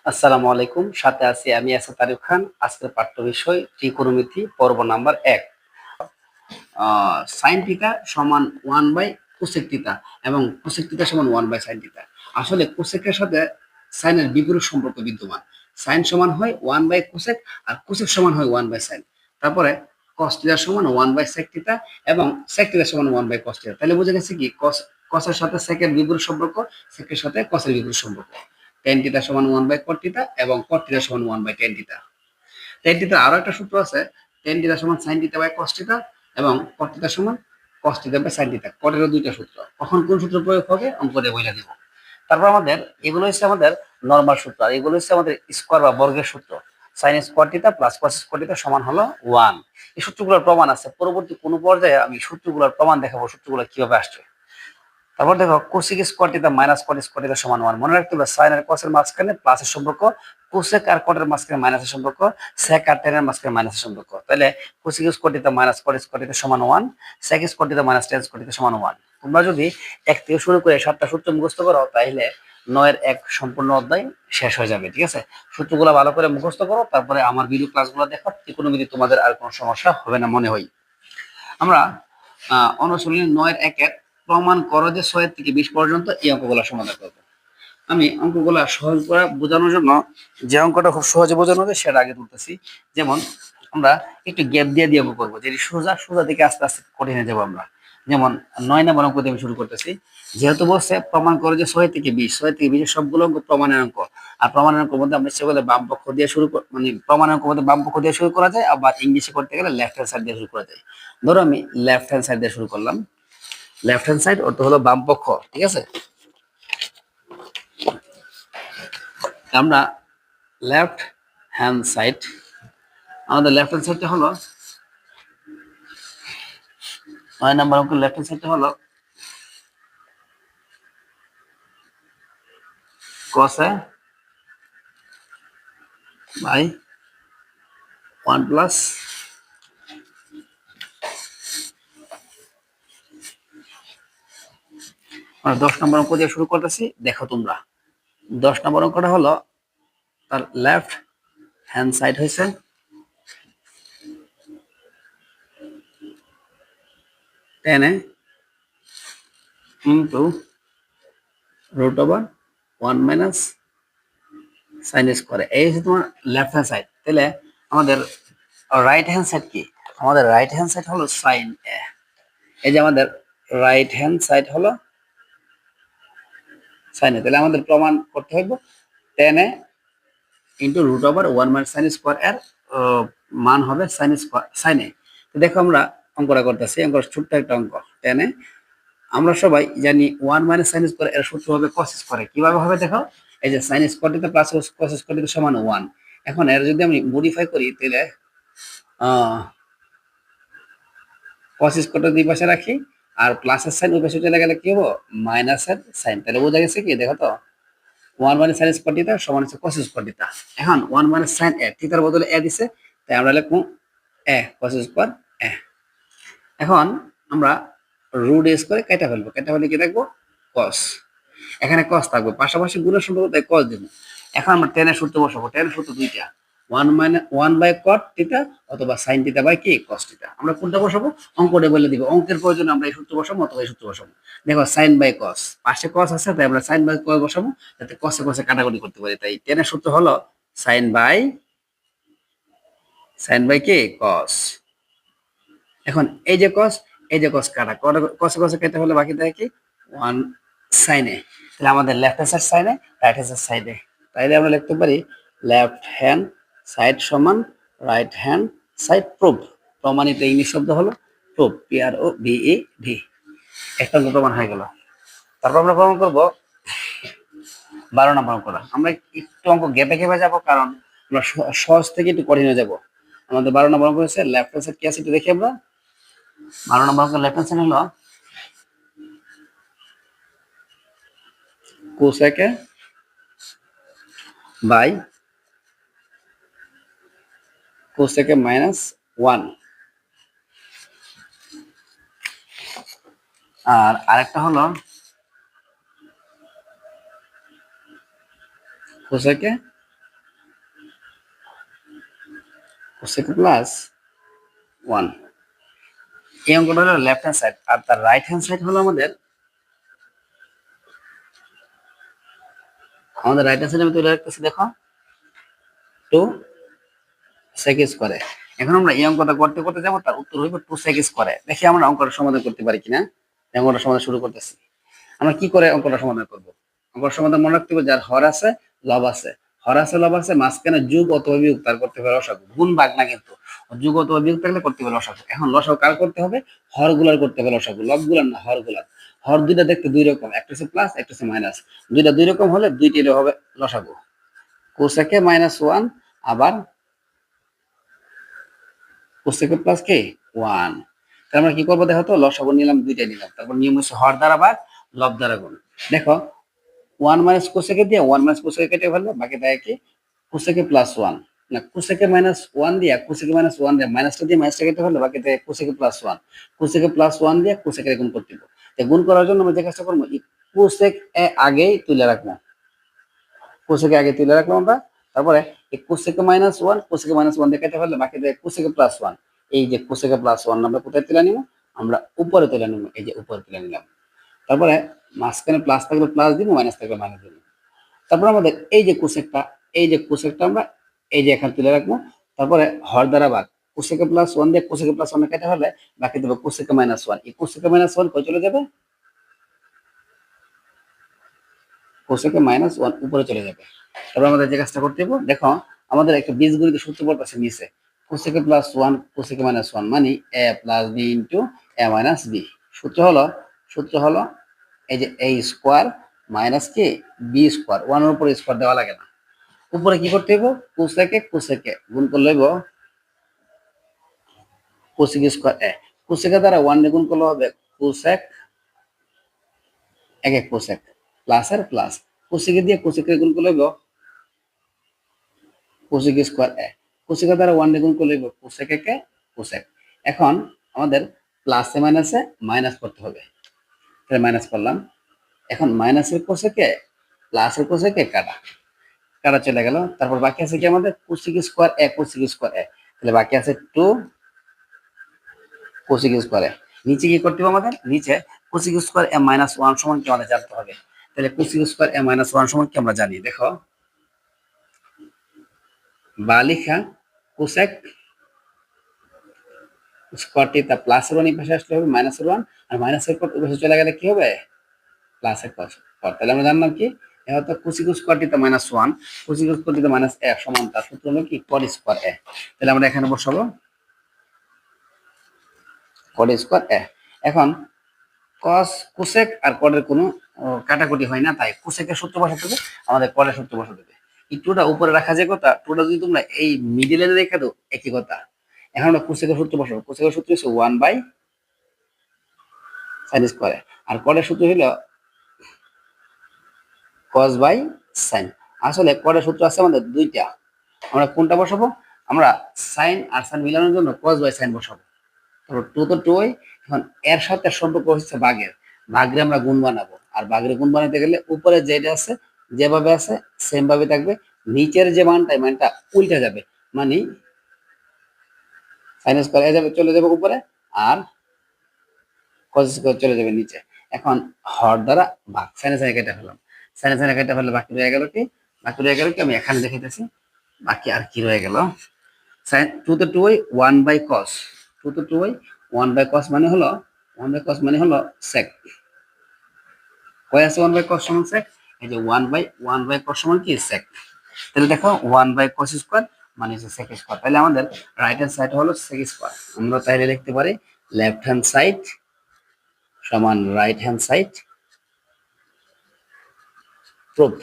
আসসালামু আলাইকুম। সাথে আছি আমি আসাদ তারিক খান। আজকের পাঠ্য বিষয় ত্রিকোণমিতি পর্ব নাম্বার ১। সাইন থিটা সমান 1 বাই কোসেক থিটা এবং কোসেক থিটা সমান 1 বাই সাইন থিটা। আসলে কোসেকের সাথে সাইনের বিপরীত সম্পর্ক বিদ্যমান। সাইন সমান হয় 1 বাই কোসেক আর কোসেক সমান হয় 1 বাই সাইন। তারপরে কস থিটা সমান 1 বাই সেক থিটা এবং সেক থিটা সমান 1 বাই কস থিটা। তাহলে বোঝা গেছে কি কসের সাথে সেকের বিপরীত সম্পর্ক, সেকের সাথে কসের বিপরীত সম্পর্ক। টেন থিটা সমান 1 বাই কট থিটা এবং কট থিটা সমান 1 বাই টেন থিটা। টেন থিটার আরো একটা সূত্র আছে, টেন থিটা সমান sine theta by cos theta এবং কট থিটা সমান cos theta by sine theta. কটেরও দুইটা সূত্র। কখন কোন সূত্র প্রয়োগ হবে অঙ্ক দিয়ে বলে দিব। তারপর আমাদের এগুলো হচ্ছে আমাদের নরমাল সূত্র, আর এগুলো হচ্ছে আমাদের স্কোয়ার বা বর্গের সূত্র। Sine square theta plus cos square theta সমান হলো 1। এই সূত্রগুলোর প্রমাণ আছে, পরবর্তী কোনো পর্যায়ে আমি সূত্রগুলোর প্রমাণ দেখাবো সূত্রগুলো কিভাবে আসছে। তারপর দেখো cosec square theta minus cot square theta সমান 1। মনে রাখতে হবে সাইন আর কসের মাঝখানে প্লাসের সম্পর্ক, কোসেক আর কটের মাঝখানে মাইনাসের সম্পর্ক, সেক আর টেনের মাঝখানে মাইনাসের সম্পর্ক। তাহলে cosec square theta minus cot square theta সমান 1, sec square theta minus tan square theta সমান 1। তোমরা যদি এক থেকে শুরু করে 7টা সূত্র মুখস্থ করো তাহলে 9 এর 1 সম্পূর্ণ অধ্যায় শেষ হয়ে যাবে। ঠিক আছে, সূত্রগুলো ভালো করে মুখস্থ করো, তারপরে আমার ভিডিও ক্লাসগুলো দেখো, ত্রিকোণমিতি তোমাদের আর কোনো সমস্যা হবে না মনে হয়। আমরা অনুশীলনী 9 এর 1 প্রমাণ করো যে 6 থেকে 20 পর্যন্ত এই অঙ্কগুলো সমাধান করবো। আমি অঙ্কগুলো সহজ করে বোঝানোর জন্য যে অঙ্কটা খুব সহজে বোঝানো যায় সেটা আগে তুলতেছি। যেমন আমরা একটু গ্যাপ দিয়ে দিয়ে অঙ্ক করবো, যেটি সোজা সোজা থেকে আস্তে আস্তে কঠিনে যাবো আমরা। যেমন 9 নম্বর অঙ্ক দিয়ে আমি শুরু করতেছি। যেহেতু বলছে প্রমাণ করো যে 6 থেকে 20, 6 থেকে 20 সবগুলো অঙ্ক প্রমাণের অঙ্ক। আর প্রমাণের অঙ্কের মধ্যে আমরা ইচ্ছে করলে বাম পক্ষ দিয়ে শুরু মানে প্রমাণের অঙ্কের মধ্যে বাম পক্ষ দিয়ে শুরু করা যায়, আবার ইংলিশে করতে গেলে লেফট হ্যান্ড সাইড দিয়ে শুরু করা যায়। ধরো আমি লেফট হ্যান্ড সাইড দিয়ে শুরু করলাম। লেফট হ্যান্ড সাইড অর্থ হলো বাম পক্ষ। ঠিক আছে, আমরা লেফট হ্যান্ড সাইড, আমাদের লেফট হ্যান্ড সাইডটা হলো 9 নম্বর অঙ্কের লেফট হ্যান্ড সাইডটা হলো cos a বাই 1 প্লাস আমরা 10 নম্বর অঙ্ক দিয়ে শুরু করতেছি। দেখো তোমরা 10 নম্বর অঙ্কটা হলো তার লেফট হ্যান্ড সাইড হয়েছে tan A into root over 1 minus sine square. এই হচ্ছে তোমার লেফট হ্যান্ড সাইড। তাহলে আমাদের রাইট হ্যান্ড সাইড কি? আমাদের রাইট হ্যান্ড সাইড হলো সাইন এ। এই যে আমাদের রাইট হ্যান্ড সাইড হলো সাইন এ। তাহলে আমাদের প্রমাণ করতে হবে tan A into root over 1 minus sine square এর মান হবে সাইন স্কোয়ার সাইন এ। তো দেখো আমরা অঙ্কটা করতেছি, অঙ্ক ছোট্ট একটা অঙ্ক। টেন এ আমরা সবাই জানি 1 মাইনাস সাইন স্কোয়ার এর সূত্র হবে কস স্কোয়ার। কিভাবে হবে দেখো, এই যে sine square theta plus cos square theta সমান 1। এখন এর যদি আমি মডিফাই করি তাহলে কস স্কোয়ারটা দুই পাশে রাখি আর প্লাসের সাইন ওই পাশে চলে গেলে কি হবো, মাইনাসের সাইন। তাহলে বোঝা গেছে কি, দেখো তো 1 মাইনাস সাইন স্কোয়ার থিটা সমান হচ্ছে কস স্কোয়ার থিটা। এখন 1 মাইনাস সাইন এ, থিটার বদলে এ দিছে, তাই আমরা লিখবো এ কস স্কোয়ার এ। এখন আমরা রুট এস করে কেটে ফেলবো, কেটে ফেলে কি দেখবো কস। এখানে কস থাকবে, পাশাপাশি গুণের সম্পর্ক তাই কস দিব। এখন আমরা টেনের সূত্র বসাবো। টেনের সূত্র দুইটা, 1 বাই কট থিটা অথবা সাইন থিটা বাই কি কস থিটা। আমরা কোনটা বসাবো অঙ্কটা বলে দিব, অঙ্কের প্রয়োজনে আমরা এই সূত্র বসাবো অথবা এই সূত্র বসাবো। দেখো সাইন বাই কস, পাশে কস আছে তাই আমরা সাইন বাই কস বসাবো, যাতে কসে কসে কাটাকুটি করতে পারি। তাই টেনের সূত্র হলো সাইন বাই কি কস। এখন এই যে কস, এই যে কস কাটা, কসে কসে কেটে হলে বাকি থাকে কি 1 সাইনে। তাহলে আমাদের লেফট হ্যান্ড সাইড সাইনে, রাইট হ্যান্ড সাইড সাইডে। তাইলে আমরা লিখতে পারি লেফট হ্যান্ড সাইড সমান রাইট হ্যান্ড সাইড প্রুভ। প্রমাণিত ইংলিশ শব্দ হলো প্রুভ, PROVED। একটা অঙ্ক প্রমাণ হয়ে গেল। তারপর আমরা প্রমাণ করবো 12 নম্বর অঙ্কটা। আমরা একটু অঙ্ক গেপে গেপে যাবো, কারণ আমরা সহজ থেকে একটু কঠিন হয়ে যাবো। আমাদের 12 নম্বর অঙ্ক হচ্ছে লেফট হ্যান্ড সাইড কি আছে একটু দেখি আমরা। 12 নম্বর অঙ্ক লেফট হ্যান্ড সাইড হলো cosec A by cosec A minus 1। আর আরেকটা হলো কোসেক এ কোসেক প্লাস 1। এই অঙ্কটা হলো লেফট হ্যান্ড সাইড, আর তার রাইট হ্যান্ড সাইড হলো আমাদের রাইট হ্যান্ড সাইড আমি তুলে রাখতেছি, দেখো 2 সেক স্কয়ারে। এখন আমরা এই অঙ্কটা করতে করতে যাবো, তার উত্তর হইবে 2 সেক স্কয়ারে। দেখি আমরা অঙ্কটা সমাধান করতে পারি কিনা। অঙ্কটা সমাধান শুরু করতেছি। আমরা কি করে অঙ্কটা সমাধান করব? অঙ্কটা সমাধান মনে রাখতে হবে, যার হর আছে লব আছে, হর আছে লব আছে, মাঝখানে যোগ অথবা বিয়োগ, তার করতে হবে লসাগু। গুণ ভাগ না কিন্তু, যোগ অথবা বিয়োগ থাকলে করতে হবে লসাগু। এখন লসাগু কার করতে হবে? হর গুলার করতে হবে লসাগু, লব গুলার না, হর গুলার। হর দুইটা দেখতে দুই রকম, একটা হচ্ছে প্লাস একটা হচ্ছে মাইনাস। দুইটা দুই রকম হলে দুইটির হবে লসাগু। কোসেকে -1 আবার কোসেকে প্লাস কে 1। তাহলে আমরা কি করবো দেখো তো, লসাগু নিলাম, দুইটাই নিলাম। তারপর নিয়ম হচ্ছে হর দ্বারা ভাগ, লব দ্বারা গুণ। দেখো 1 মাইনাস কোসেকে দিয়ে 1 মাইনাস কোসেকে কেটে ফেলবো, বাকি থাকে কি কোসেকে প্লাস 1। না, কোসেকে -1 দিয়ে কোসেকে -1 দিয়ে মাইনাসটা দিয়ে মাইনাসটা কেটে ফেলবো, বাকি থাকে কোসেকে প্লাস 1। কোসেকে প্লাস 1 দিয়ে কোসেকে গুণ করতে হবে। গুণ করার জন্য আমরা যে কাজটা করবো, কোসেক আগেই তুলে রাখবো, কোসেকে আগে তুলে রাখলাম আমরা। তারপরে এই কোসেকে -1 কোসেকে -1 দিয়ে কেটে ফেললে বাকি থাকে কোসেকে প্লাস 1। এই যে কোসেকে প্লাস 1 আমরা কোথায় তুলে নিব? আমরা উপরে তুলে নিব, এই যে উপরে তুলে নিলাম। তারপরে মাঝখানে প্লাস থাকলে প্লাস দিব, মাইনাস থাকলে মাইনাস দিব। তারপর আমাদের এই যে কোসেকটা, এই যে কোসেকটা আমরা এই যে এখানে তুলে রাখবো। তারপরে হর দ্বারা ভাগ, কোসেকে প্লাস 1 দিয়ে কোসেকে প্লাস 1 কেটে ফেললে বাকি দেবো কোসেকে -1। এই কোসেকে -1 কই চলে যাবে? কোসেকে -1 উপরে চলে যাবে। তারপর আমাদের যে কাজটা করতে হবে, দেখো আমাদের একটা বীজগণিত সূত্র পড়তেছে নিচে, কোসেকে প্লাস 1 কোসেকে -1 মানে a plus b into a minus b। সূত্র হলো এই যে a স্কোয়ার মাইনাস কি b স্কোয়ার, 1 এর উপরে স্কোয়ার দেওয়া লাগে না। উপরে কি করতে হবে? কোসেকে গুণ করলে হইব কোসেক স্কোয়ার a। কোসেকে দ্বারা 1 গুণ করলে হবে কোসেক, এক কোসেক, প্লাস আর প্লাস। কোসেকে দিয়ে কোসেকে গুণ করলে হইব কোসেক স্কোয়ার a। কোসেকের দ্বারা 1 গুণ করলে হইব কোসেক একে কোসেক। এখন আমাদের প্লাসে মাইনাসে মাইনাস করতে হবে, তাহলে মাইনাস করলাম। এখন মাইনাসের কোসেকে প্লাসের কোসেকে কাটা, কাটা চলে গেল। তারপর বাকি আছে কি আমাদের cosec square a cosec square a, তাহলে বাকি আছে 2 কোসেক স্কোয়ার a। নিচে কি করতে হবে আমাদের? নিচে কোসেক স্কোয়ার a -1 সমান কি আমাদের জানতে হবে। তাহলে কোসেক স্কোয়ার a -1 সমান কি আমরা জানি, দেখো বা লিখা কোসেক স্কোয়ারটি তা প্লাসের 1 এই পাশে আসলে হবে -1, আর মাইনাসের পর ওই পাশে চলে গেলে কি হবে? প্লাসের পর। তাহলে আমরা জানলাম কি এখন তো কোসেক স্কোয়ারটি তা -1 কোসেক স্কোয়ারটি তা -a সমান, তার সূত্র হলো কি কট স্কোয়ার a। তাহলে আমরা এখানে বসাবো কট স্কোয়ার a। এখন কস কোসেক আর কটের কোনো কাটাকুটি হয় না, তাই কোসেকের সূত্র বসাতে হবে, আমাদের কটের সূত্র বসাতে হবে। এই টুটা উপরে রাখা যে কথা, টুটা যদি তোমরা এই মিডিলে রেখে দাও একই কথা। এখন আমরা কোসেকের সূত্র বসাবো। কোসেকের সূত্র হচ্ছে 1/sin স্কয়ার, আর কটের সূত্র হলো cos/sin। আসলে কটের সূত্র আছে আমাদের দুইটা, আমরা কোনটা বসাবো? আমরা সাইন আর সাইন মিলানোর জন্য cos/sin বসাবো। তারপর 2 তো 2। এখন এর সাথে সম্পর্ক হচ্ছে ভাগের, ভাগরে আমরা গুণ বানাবো, আর ভাগরে গুণ বানাতে গেলে উপরে যেটা আছে যেভাবে আছে সেম ভাবে থাকবে, নিচের যে মানটা মানটা উল্টে যাবে, মানে সাইন স্কয়ার যাবে চলে যাবে উপরে, আর cos স্কয়ার চলে যাবে নিচে। এখন হর দ্বারা ভাগ, সাইনে সাইনে কেটে ফেললাম, সাইনে সাইনে কেটে ফেললে বাকি রয়ে গেল কি? বাকি রয়ে গেল কি আমি এখানে দেখাইতেছি। বাকি আর কি রয়ে গেল? সাইন 2 তো 2 1/cos, 2 তো 2 1/cos মানে হলো 1/cos মানে হলো sec। কয় আছে 1/cos সমান sec? এই যে 1/cos সমান কি sec। তাহলে দেখো 1/cos স্কয়ার মানে হচ্ছে sec স্কয়ার। তাহলে আমাদের রাইট হ্যান্ড সাইড হলো sec স্কয়ার। আমরা তাহলে লিখতে পারি লেফট হ্যান্ড সাইড সমান রাইট হ্যান্ড সাইড প্রুফ।